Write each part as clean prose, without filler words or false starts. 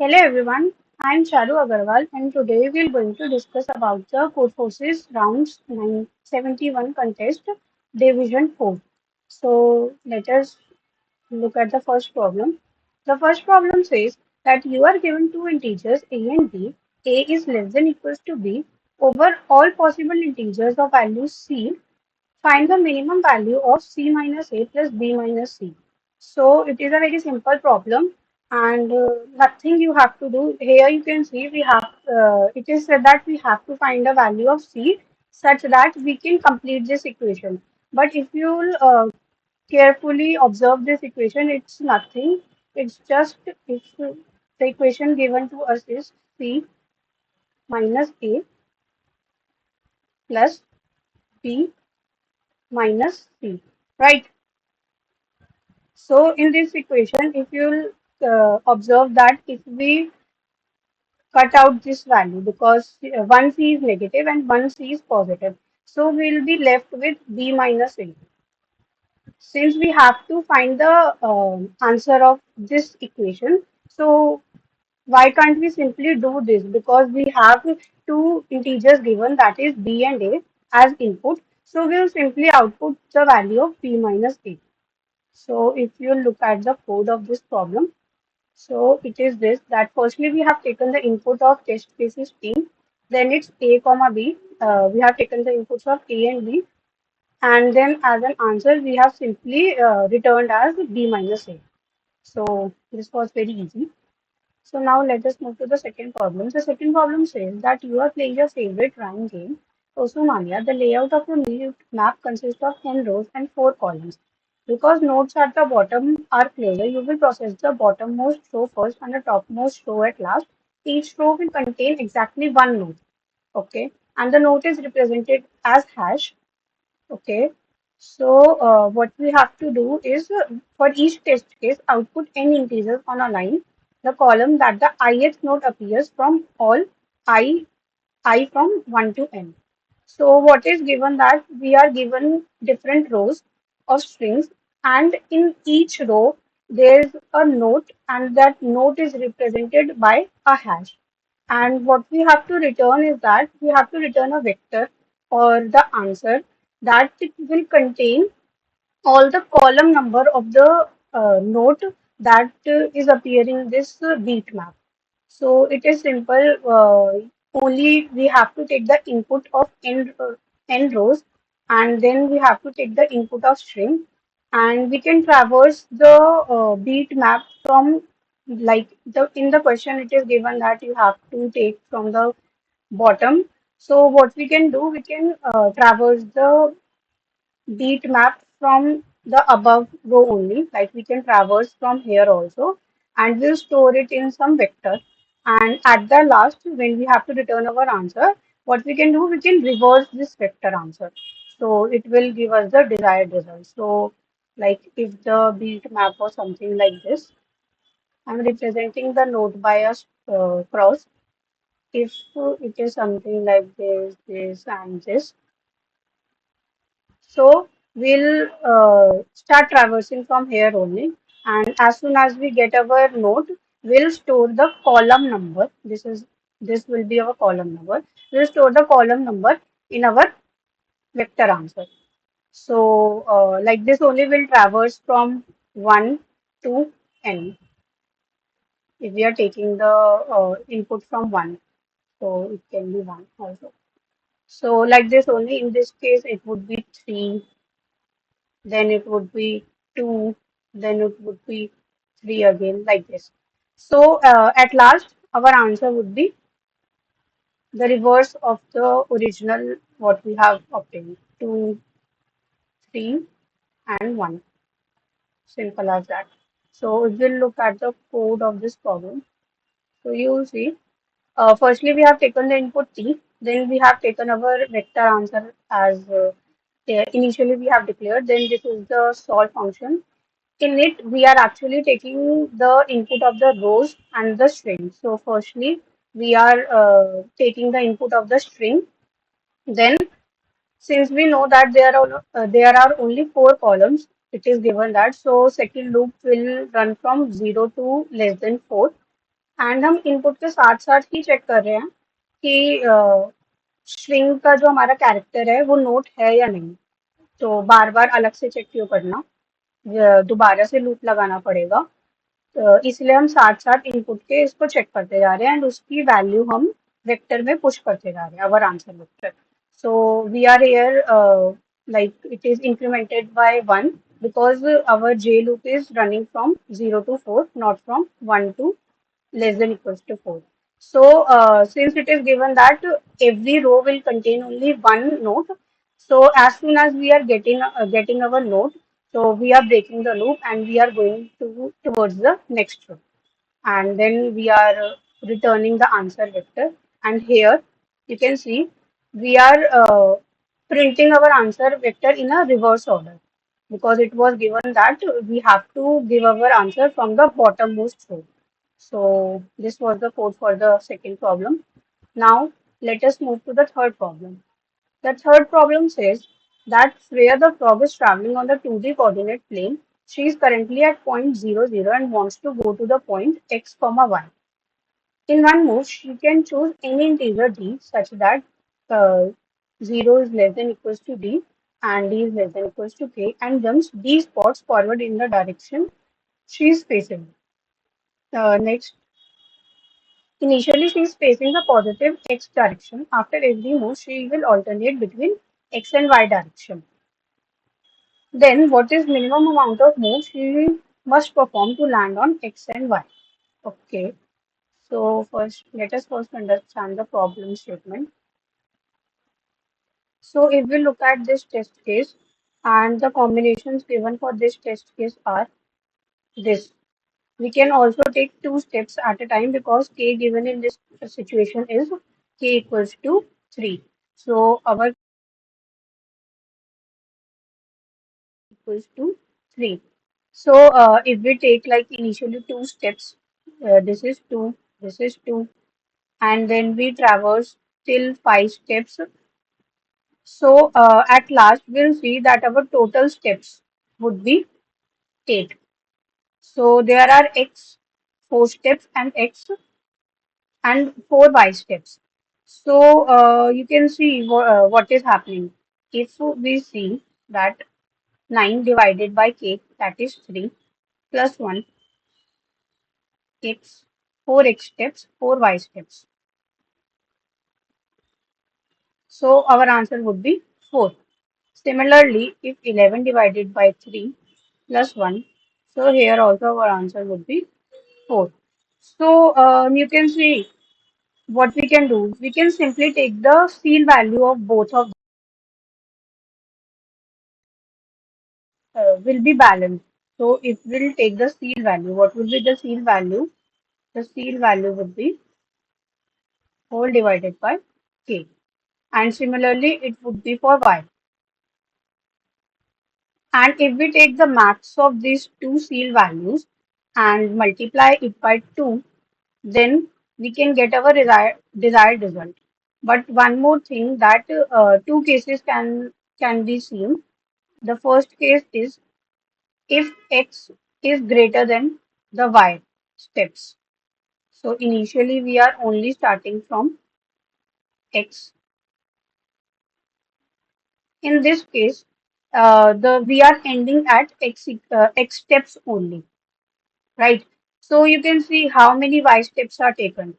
Hello everyone, I am Charu Aggarwal and today we are going to discuss about the CodeForces Rounds 971 Contest Division 4. So let us look at the first problem. The first problem says that you are given two integers a and b. A is less than equals to b over all possible integers of value c. Find the minimum value of c minus a plus b minus c. So it is a very simple problem and nothing you have to do. Here you can see it is said that we have to find a value of c such that we can complete this equation. But if you carefully observe this equation, it's nothing. It's just if the equation given to us is c minus a plus b minus c, right? So in this equation, if you'll observe that if we cut out this value because one c is negative and one c is positive, so we'll be left with b minus a. Since we have to find the answer of this equation, so why can't we simply do this? Because we have two integers given, that is b and a, as input. So we'll simply output the value of b minus a. So if you look at the code of this problem, so it is this that firstly we have taken the input of test cases t, then it's a comma b. We have taken the inputs of a and b, and then as an answer we have simply returned as b minus a. So this was very easy. So now let us move to the second problem. The second problem says that you are playing your favorite rhyme game, Osumania. The layout of your new map consists of 10 rows and 4 columns. Because nodes at the bottom are clear, you will process the bottommost row first and the topmost row at last. Each row will contain exactly one node. Okay. And the node is represented as hash. Okay. So what we have to do is for each test case, output n integers on a line, the column that the ith node appears from all I from 1 to n. So what is given that we are given different rows of strings, and in each row there is a note and that note is represented by a hash. And what we have to return is that we have to return a vector or the answer that it will contain all the column number of the note that is appearing in this beat map. So it is simple. Only we have to take the input of n rows, and then we have to take the input of string, and we can traverse the beat map from, like, the in the question it is given that you have to take from the bottom. So what we can do, we can traverse the beat map from the above row only, like we can traverse from here also, and we'll store it in some vector. And at the last, when we have to return our answer, what we can do, we can reverse this vector answer. So it will give us the desired result. So like if the beat map was something like this, I'm representing the node by a cross. If it is something like this, and this, so we'll start traversing from here only. And as soon as we get our node, we'll store the column number. This will be our column number. We'll store the column number in our vector answer. So like this only will traverse from 1 to n if we are taking the input from 1. So it can be 1 also. So like this only, in this case it would be 3, then it would be 2, then it would be 3 again, like this. So at last, our answer would be the reverse of the original what we have obtained, 2, 3, and 1. Simple as that. So if we look at the code of this problem, so you will see, firstly we have taken the input t, then we have taken our vector answer as initially we have declared, then this is the solve function. In it, we are actually taking the input of the rows and the string. So firstly, we are taking the input of the string. Then, since we know that there are only 4 columns, it is given that. So second loop will run from 0 to less than 4. And हम input के साथ साथ ही check कर रहे हैं कि string का जो हमारा कैरेक्टर है वो नोट है या नहीं। तो बार बार अलग से चेक क्यों करना, दोबारा से लूप लगाना पड़ेगा। इसलिए हम साथ साथ इनपुट के इसको चेक करते जा रहे हैं एंड उसकी वैल्यू हम वेक्टर में पुश करते जा रहे हैं, our answer vector. So we are here like it is incremented by 1 because our j loop is running from 0 to 4, not from 1 to less than equals to 4. So, since it is given that every row will contain only one node, so as soon as we are getting our node, so we are breaking the loop and we are going towards the next row, and then we are returning the answer vector. And here you can see we are printing our answer vector in a reverse order because it was given that we have to give our answer from the bottommost row. So this was the code for the second problem. Now let us move to the third problem. The third problem says that Freya the frog is traveling on the 2D coordinate plane. She is currently at point 0, 0 and wants to go to the point x, comma y. In one move, she can choose any integer d such that uh, 0 is less than equals to d and d is less than equals to k and jumps d spots forward in the direction she is facing. Next, initially she is facing the positive x direction. After every move, she will alternate between x and y direction. Then, what is minimum amount of moves she must perform to land on x and y? Okay, so first, let us first understand the problem statement. So if we look at this test case and the combinations given for this test case are this. We can also take two steps at a time because k given in this situation is k equals to 3. So our equals to 3. So if we take like initially two steps, this is 2, this is 2, and then we traverse till 5 steps. So at last we'll see that our total steps would be 8. So there are x 4 steps and x and 4 y steps. So you can see what is happening. If we see that 9 divided by k, that is 3, plus 1 x, 4x steps, 4y steps. So our answer would be 4. Similarly, if 11 divided by 3 plus 1, so here also our answer would be 4. So you can see what we can do. We can simply take the seal value of both of will be balanced. So if we'll take the seal value, what will be the seal value? The seal value would be whole divided by k. And similarly, it would be for y. And if we take the max of these two seal values and multiply it by 2, then we can get our desired result. But one more thing that two cases can be seen. The first case is if x is greater than the y steps. So initially we are only starting from x. In this case, the we are ending at x steps only, right? So you can see how many y steps are taken.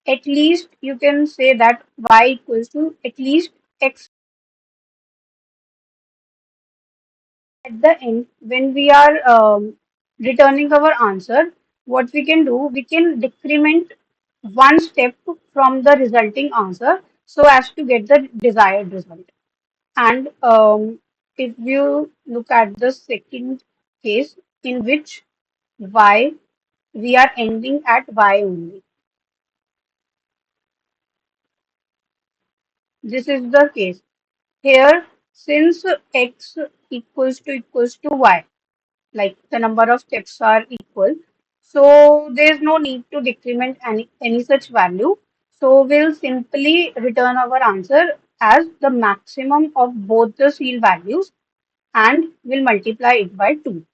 At least you can say that y equals to at least x. At the end, when we are returning our answer, what we can do, we can decrement one step from the resulting answer so as to get the desired result. And if you look at the second case in which y, we are ending at y only. This is the case. Here, since x equals to y, like the number of steps are equal, so there is no need to decrement any such value. So we'll simply return our answer as the maximum of both the seal values and we'll multiply it by 2.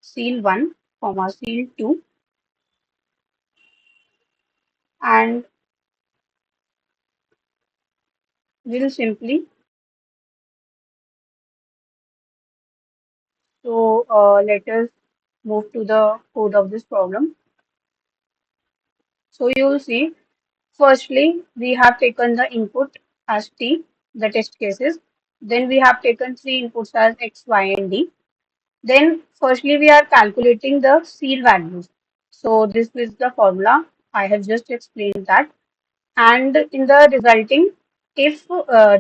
Seal 1, comma seal 2. and we'll simply, let us move to the code of this problem. So you will see, firstly, we have taken the input as t, the test cases. Then we have taken three inputs as x, y, and d. Then, firstly, we are calculating the seal values. So this is the formula. I have just explained that. And in the resulting, if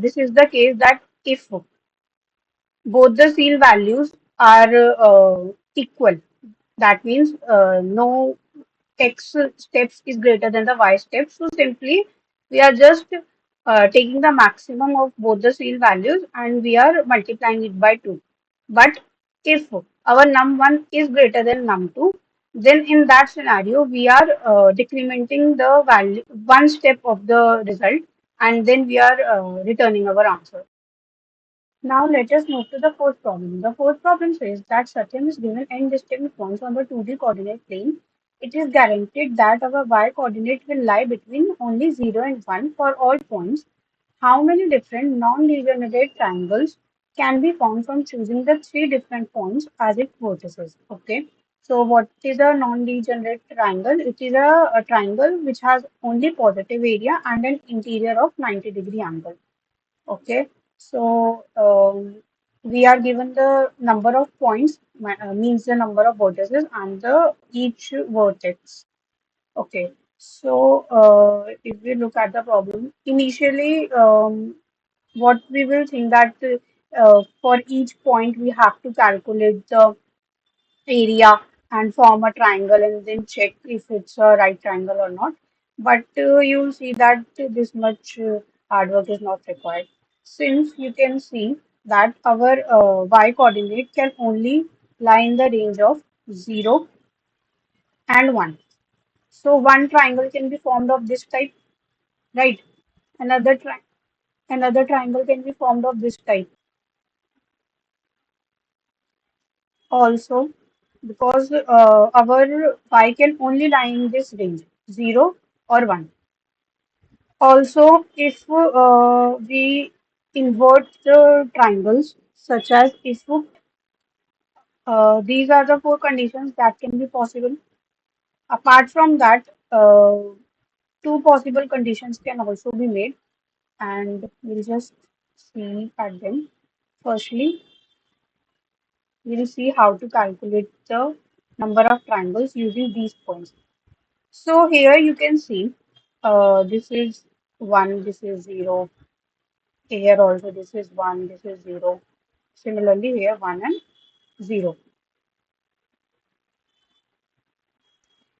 this is the case that if both the seal values are equal, that means no x steps is greater than the y steps. So simply we are just taking the maximum of both the seal values and we are multiplying it by 2. But if our num1 is greater than num2, then in that scenario we are decrementing the value one step of the result, and then we are returning our answer. Now let us move to the fourth problem. The fourth problem says that Satyam is given n distinct points on the 2D coordinate plane. It is guaranteed that our y coordinate will lie between only 0 and 1 for all points. How many different non-degenerate triangles can be formed from choosing the three different points as its vertices? Okay. So what is a non-degenerate triangle? It is a triangle which has only positive area and an interior of 90-degree angle. Okay, so we are given the number of points, means the number of vertices and the each vertex. Okay, so if we look at the problem, initially, what we will think that for each point we have to calculate the area and form a triangle and then check if it's a right triangle or not. But you'll see that this much hard work is not required, since you can see that our y coordinate can only lie in the range of 0 and 1. So one triangle can be formed of this type, right? Another tri another triangle can be formed of this type also, because our y can only lie in this range 0 or 1. Also, if we invert the triangles, such as if these are the four conditions that can be possible. Apart from that, two possible conditions can also be made, and we'll just see at them. Firstly, we'll see how to calculate the number of triangles using these points. So here you can see this is 1, this is 0. Here also this is 1, this is 0. Similarly here 1 and 0.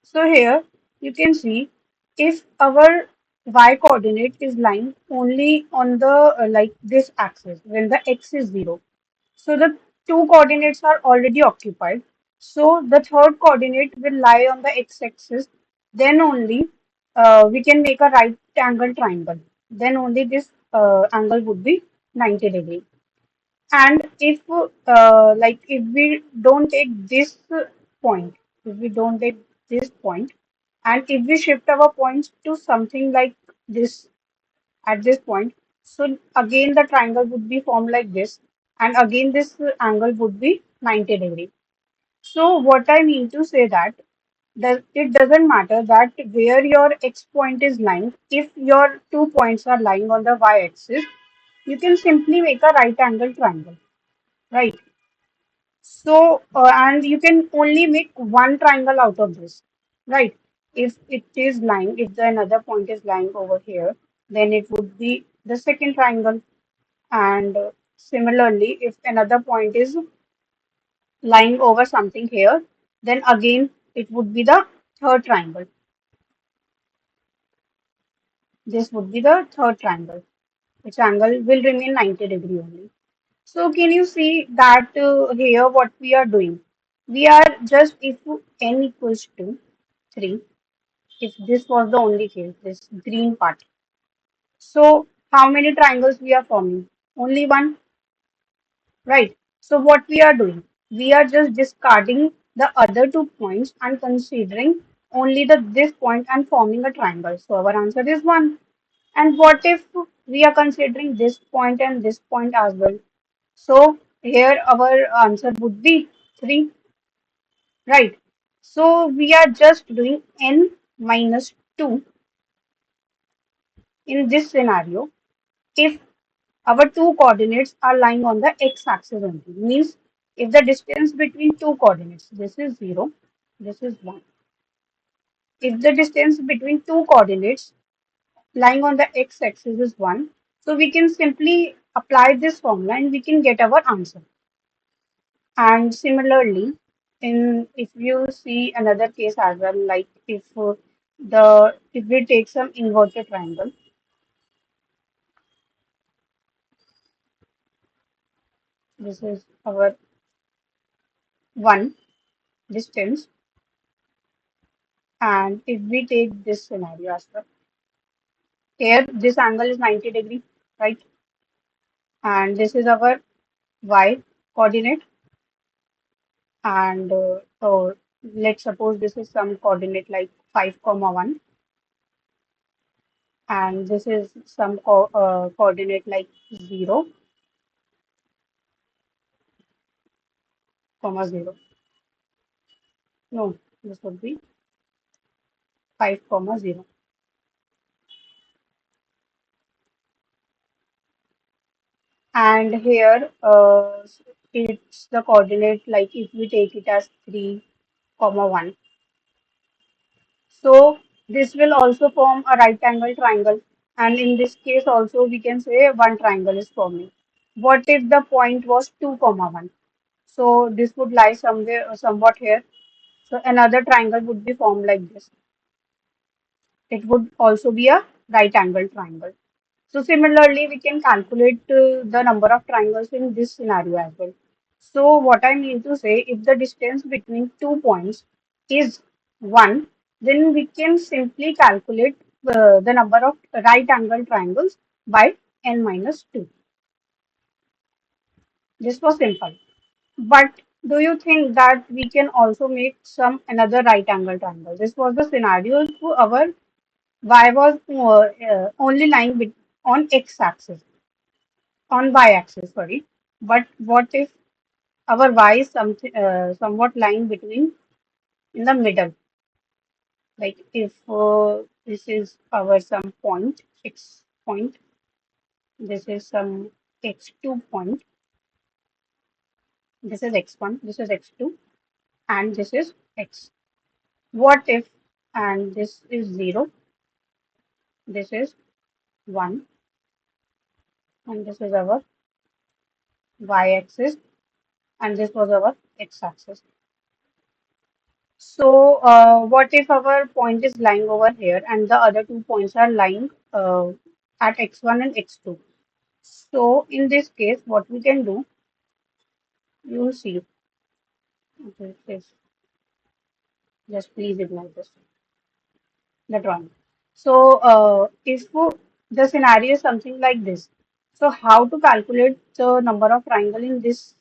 So here you can see if our y coordinate is lying only on the like this axis when the x is 0. So the two coordinates are already occupied. So the third coordinate will lie on the x-axis. Then only we can make a right angle triangle. Then only this angle would be 90 degree. And if if we don't take this point, if we don't take this point, and if we shift our points to something like this at this point, so again the triangle would be formed like this, and again this angle would be 90 degree. So what I mean to say that it doesn't matter that where your x point is lying, if your 2 points are lying on the y-axis, you can simply make a right angle triangle, right? So, and you can only make one triangle out of this, right? If it is lying, if the another point is lying over here, then it would be the second triangle. And similarly, if another point is lying over something here, then again it would be the third triangle. This would be the third triangle, which angle will remain 90 degree only. So can you see that here what we are doing? We are just, if n equals to 3, if this was the only case, this green part. So how many triangles we are forming? Only one, right? So what we are doing? We are just discarding the other 2 points and considering only the this point and forming a triangle. So our answer is 1. And what if we are considering this point and this point as well? So here our answer would be 3, right? So we are just doing n minus 2 in this scenario if our two coordinates are lying on the x-axis only. Means if the distance between two coordinates, this is 0, this is 1. If the distance between two coordinates lying on the x-axis is 1, so we can simply apply this formula and we can get our answer. And similarly, in if you see another case as well, like if we take some inverted triangle, this is our 1 distance, and if we take this scenario as well, here this angle is 90 degree, right? And this is our y coordinate, and so let's suppose this is some coordinate like 5 comma 1, and this is some coordinate like 0 comma 0. No, this would be 5 comma 0. And here it's the coordinate like if we take it as 3 comma 1. So this will also form a right angle triangle, and in this case also we can say one triangle is forming. What if the point was 2 comma 1? So this would lie somewhere somewhat here. So another triangle would be formed like this. It would also be a right angle triangle. So similarly, we can calculate the number of triangles in this scenario as well. So what I mean to say, if the distance between 2 points is 1, then we can simply calculate the number of right angle triangles by n minus 2. This was simple. But do you think that we can also make some another right angle triangle? This was the scenario if our y was only lying on x-axis, on y-axis, sorry. But what if our y is somewhat lying between in the middle? Like if this is our some point, x point, this is some x2 point, this is x1, this is x2, and this is x. What if, and this is 0, this is 1, and this is our y-axis, and this was our x-axis. So, what if our point is lying over here and the other 2 points are lying at x1 and x2? So, in this case, what we can do, you will see. Okay, please, just please ignore this, the drawing. So, if the scenario is something like this, so how to calculate the number of triangle in this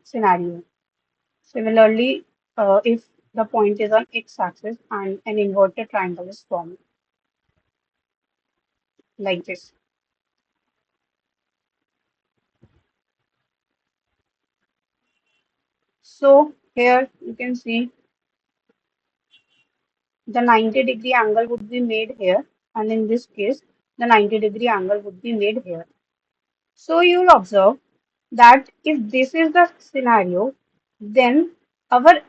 scenario? Similarly, if the point is on x-axis and an inverted triangle is formed like this. So here you can see the 90-degree angle would be made here, and in this case, the 90-degree angle would be made here. So you'll observe that if this is the scenario, then our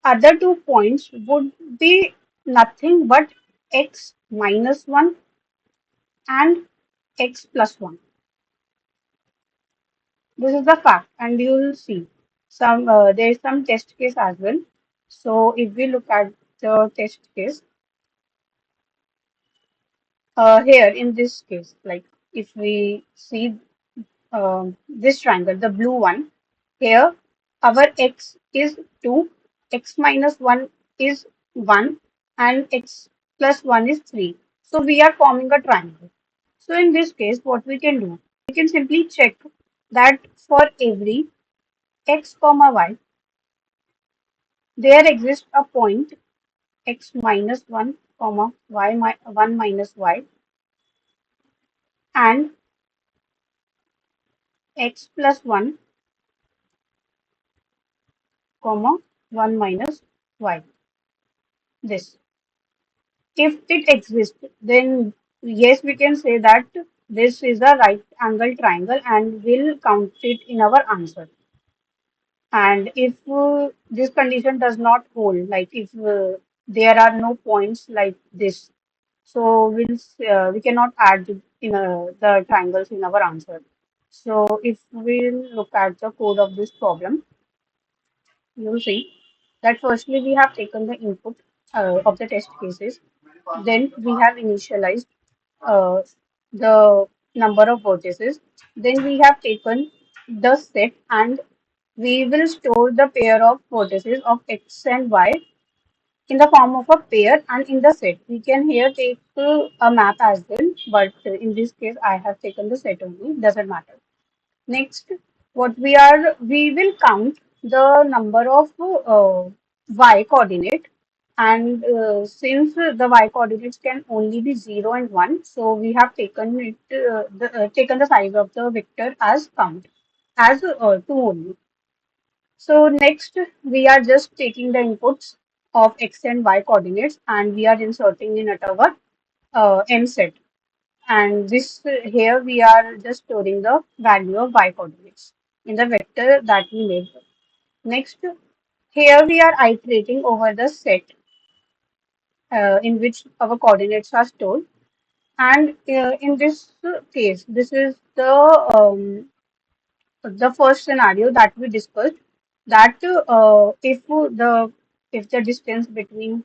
other 2 points would be nothing but x minus 1 and x plus 1. This is the fact, and you will see some there is some test case as well. So if we look at the test case, here in this case, like if we see this triangle, the blue one, here our x is 2, x minus 1 is 1, and x plus 1 is 3. So we are forming a triangle. So in this case, what we can do, we can simply check that for every x comma y, there exists a point x minus 1 comma 1 minus y and x plus 1 comma 1 minus y. This. If it exists, then yes, we can say that this is a right angle triangle and we'll count it in our answer. And if this condition does not hold, like if there are no points like this, so we cannot add the triangles in our answer. So if we look at the code of this problem, you'll see that firstly we have taken the input of the test cases, then we have initialized uh, the number of vertices, then we have taken the set and we will store the pair of vertices of x and y in the form of a pair and in the set. We can here take a map as well, but in this case I have taken the set only, doesn't matter. Next, we will count the number of y coordinate, and since the y coordinates can only be 0 and 1, so we have taken the size of the vector as count as 2 only. So next, we are just taking the inputs of x and y coordinates and we are inserting in at our m set. And this here we are just storing the value of y coordinates in the vector that we made. Next, here we are iterating over the set in which our coordinates are stored. And in this case, this is the first scenario that we discussed, that if the distance between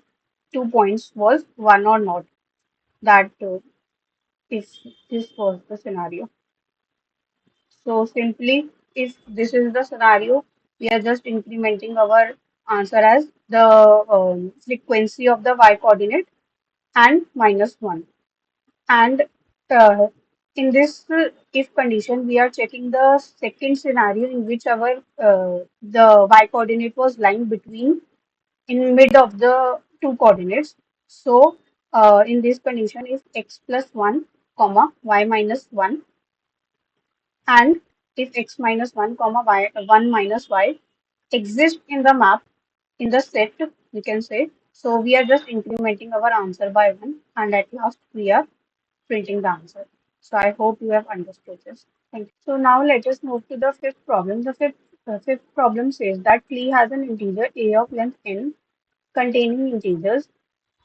2 points was 1 or not, that if this was the scenario. So simply, if this is the scenario, we are just incrementing our answer as the frequency of the y coordinate and minus 1. And uh, in this if condition, we are checking the second scenario in which our the y coordinate was lying between in mid of the two coordinates. So in this condition, if x plus 1 comma y minus 1 and if x minus 1 comma y 1 minus y exist in the map in the set, we can say, so we are just incrementing our answer by 1 and at last we are printing the answer. So I hope you have understood this. Thank you. So now let us move to the fifth problem. The fifth problem says that Klee has an integer a of length n containing integers,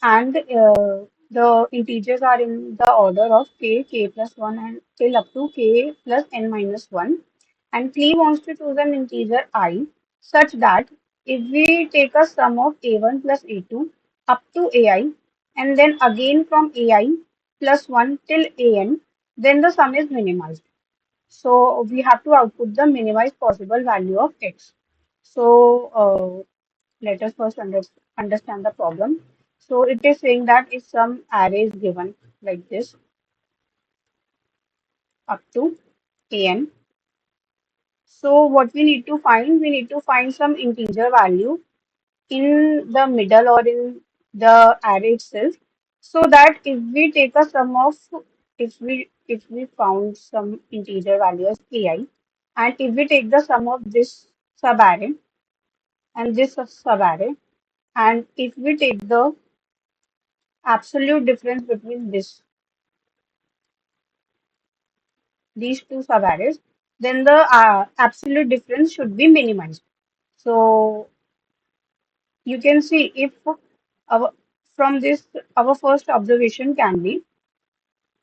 and the integers are in the order of k plus 1 and till up to k plus n minus 1. And Klee wants to choose an integer I such that if we take a sum of a1 plus a2 up to ai, and then again from ai plus 1 till an, then the sum is minimized. So we have to output the minimized possible value of x. So let us first understand the problem. So it is saying that if some array is given like this up to an, so what we need to find some integer value in the middle or in the array itself, so that if we take a sum of if we found some integer value as ai, and if we take the sum of this subarray and this subarray, and if we take the absolute difference between these two subarrays, then the absolute difference should be minimized. So you can see if our from this our first observation can be,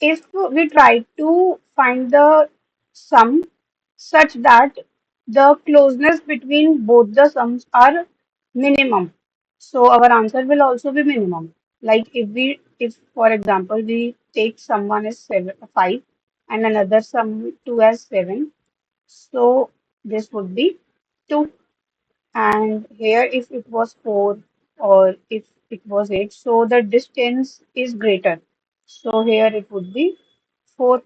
if we try to find the sum such that the closeness between both the sums are minimum, so our answer will also be minimum. Like if for example we take someone as 5 and another sum 2 as 7, so this would be 2. And here if it was 4 or if it was 8, so the distance is greater. So here it would be 4.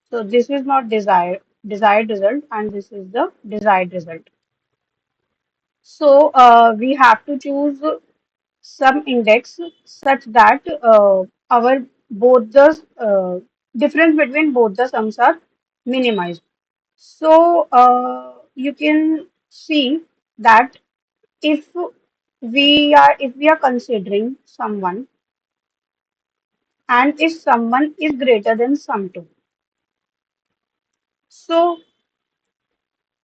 So this is not desired result, and this is the desired result. So we have to choose some index such that our both the difference between both the sums are minimized. So you can see that if if we are considering someone, and if someone is greater than sum 2, so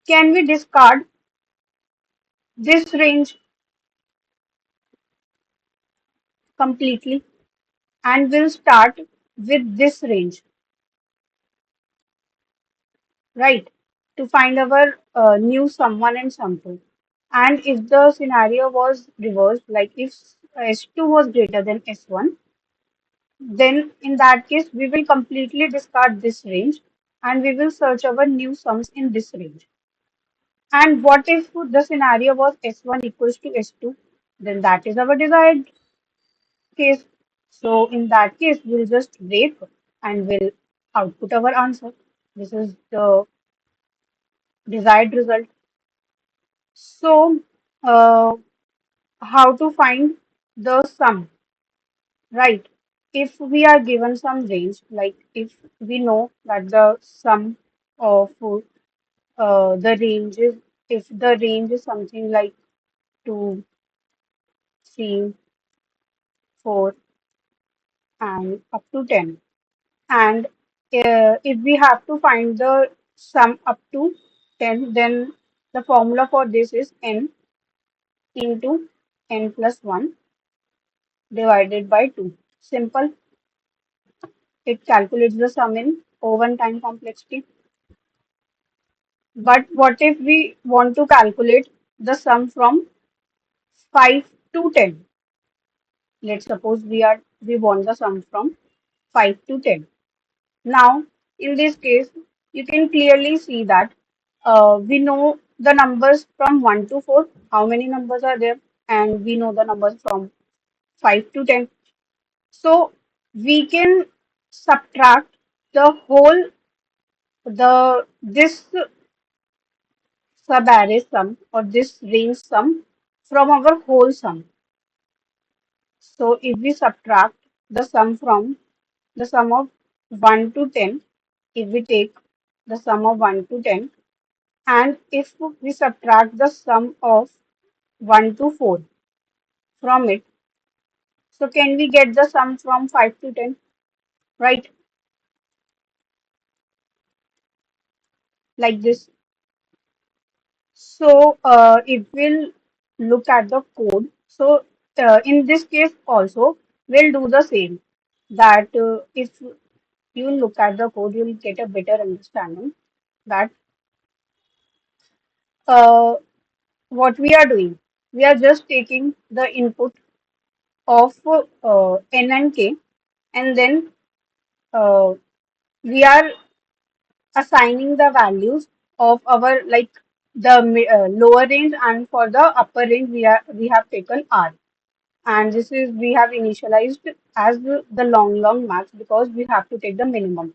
can we discard this range completely and we'll start with this range, right? To find our new sum 1 and sum 2. And if the scenario was reversed, like if S2 was greater than S1, then in that case, we will completely discard this range and we will search our new sums in this range. And what if the scenario was S1 equals to S2? Then that is our desired case. So in that case, we'll just wait and we'll output our answer. This is the desired result. So, how to find the sum, right? If we are given some range, like if we know that the sum of the range is, if the range is something like 2, 3, 4, and up to 10, and if we have to find the sum up to 10, then the formula for this is n into n plus 1 divided by 2. Simple. It calculates the sum in O1 time complexity. But what if we want to calculate the sum from 5 to 10? Let's suppose we want the sum from 5 to 10. Now, in this case, you can clearly see that we know the numbers from 1 to 4, how many numbers are there, and we know the numbers from 5 to 10. So, we can subtract the whole the this sub-array sum or this range sum from our whole sum. So if we subtract the sum from the sum of 1 to 10, if we take the sum of 1 to 10, and if we subtract the sum of 1 to 4 from it, so can we get the sum from 5 to 10, right? Like this. So if we'll look at the code, so in this case also, we'll do the same. That if you look at the code, you'll get a better understanding that uh, what we are doing. We are just taking the input of n and k, and then uh, we are assigning the values of our, like, the lower range, and for the upper range we have taken r, and this is we have initialized as the long max because we have to take the minimum.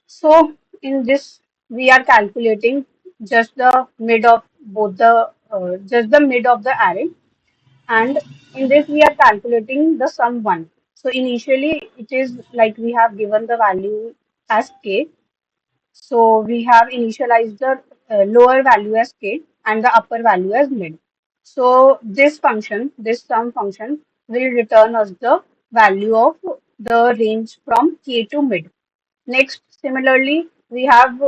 So in this, we are calculating just the mid of both the just the mid of the array, and in this we are calculating the sum 1. So initially it is like we have given the value as k. So we have initialized the lower value as k and the upper value as mid. So this function, this sum function, will return us the value of the range from k to mid. Next, similarly, we have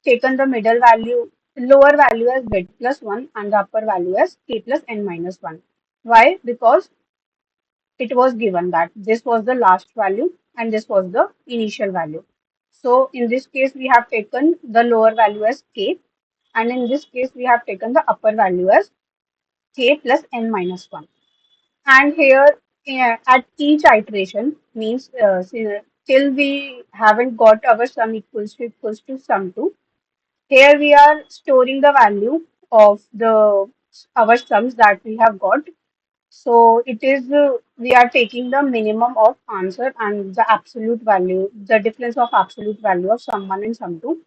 taken the middle value, lower value as bit plus 1 and the upper value as k plus n minus 1. Why? Because it was given that this was the last value and this was the initial value. So in this case, we have taken the lower value as k, and in this case, we have taken the upper value as k plus n minus 1. And here, at each iteration, means till we haven't got our sum equals to sum 2, here we are storing the value of the our sums that we have got. So it is we are taking the minimum of answer and the absolute value, the difference of absolute value of sum 1 and sum 2.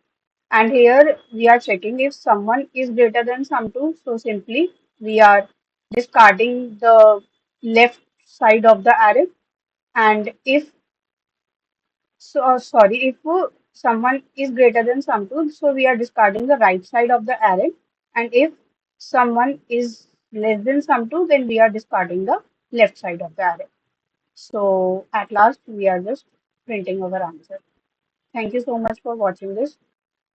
And here we are checking if someone is greater than sum 2. So simply we are discarding the left side of the array. And if sorry, if someone is greater than sum 2, so we are discarding the right side of the array. And if someone is less than sum 2, then we are discarding the left side of the array. So at last, we are just printing our answer. Thank you so much for watching this.